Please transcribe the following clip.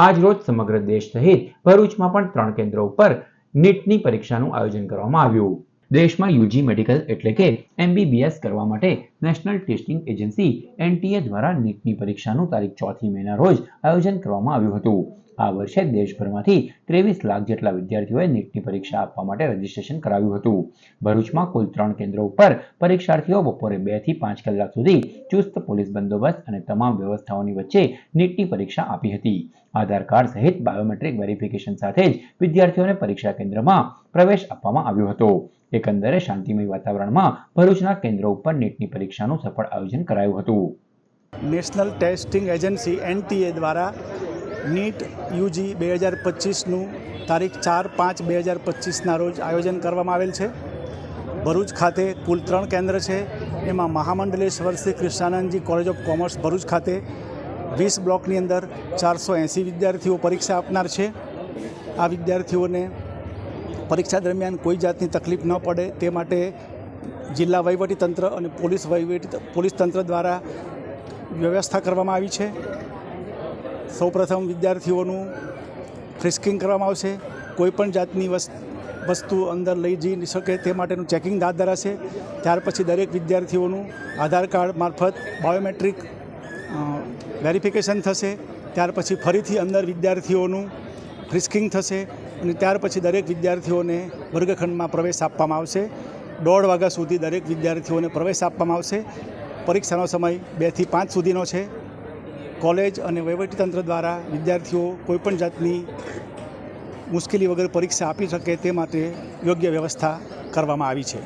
આજરોજ સમગ્ર દેશ સહિત ભરૂચમાં પણ 3 કેન્દ્રો ઉપર નીટની પરીક્ષાનું આયોજન કરવામાં આવ્યું। દેશમાં યુજી મેડિકલ એટલે કે MBBS કરવા માટે નેશનલ ટેસ્ટિંગ એજન્સી NTA દ્વારા નીટની પરીક્ષાનું તારીખ 4 મેના રોજ આયોજન કરવામાં આવ્યું હતું। આ વર્ષે દેશભરમાંથી 23 લાખ જેટલા વિદ્યાર્થીઓએ નીટની પરીક્ષા આપવા માટે રજીસ્ટ્રેશન કરાવ્યું હતું। ભરૂચમાં કુલ 3 કેન્દ્રો ઉપર પરીક્ષાર્થીઓ બપોરે 2 થી 5 કલાક સુધી ચુસ્ત પોલીસ બંદોબસ્ત અને તમામ વ્યવસ્થાઓની વચ્ચે નીટની પરીક્ષા આપી હતી। આધાર કાર્ડ સહિત બાયોમેટ્રિક વેરિફિકેશન સાથે જ વિદ્યાર્થીઓને પરીક્ષા કેન્દ્રમાં પ્રવેશ આપવામાં આવ્યો હતો। એકંદરે શાંતિમય વાતાવરણમાં ભરૂચના કેન્દ્રો ઉપર નીટની પરીક્ષાનું સફળ આયોજન કરાયું હતું। નેશનલ ટેસ્ટિંગ એજન્સી NTA દ્વારા નીટ યુજી 2025નું તારીખ 4/5/2025ના રોજ આયોજન કરવામાં આવેલ છે। ભરૂચ ખાતે કુલ 3 કેન્દ્ર છે। એમાં Mahamandaleshwar Shri Krishnanandji College of Commerce Bharuch ખાતે 20 બ્લોકની અંદર 480 વિદ્યાર્થીઓ પરીક્ષા આપનાર છે। આ વિદ્યાર્થીઓને પરીક્ષા દરમિયાન કોઈ જાતની તકલીફ ન પડે તે માટે જિલ્લા વહીવટીતંત્ર અને પોલીસ તંત્ર દ્વારા વ્યવસ્થા કરવામાં આવી છે। સૌપ્રથમ વિદ્યાર્થીઓનું ફ્રિસ્કિંગ કરવામાં આવશે। કોઈપણ જાતની વસ્તુ અંદર લઈ જઈ શકે તે માટેનું ચેકિંગ હાથ ધરાશે। ત્યાર પછી દરેક વિદ્યાર્થીઓનું આધાર કાર્ડ મારફત બાયોમેટ્રિક વેરિફિકેશન થશે। ત્યાર પછી ફરીથી અંદર વિદ્યાર્થીઓનું ફ્રિસ્કિંગ થશે અને ત્યાર પછી દરેક વિદ્યાર્થીઓને વર્ગખંડમાં પ્રવેશ આપવામાં આવશે। 1:30 વાગ્યા સુધી દરેક વિદ્યાર્થીઓને પ્રવેશ આપવામાં આવશે। પરીક્ષાનો સમય 2 થી 5 સુધીનો છે। કોલેજ અને વહીવટીતંત્ર દ્વારા વિદ્યાર્થીઓ કોઈપણ જાતની મુશ્કેલી વગર પરીક્ષા આપી શકે તે માટે યોગ્ય વ્યવસ્થા કરવામાં આવી છે।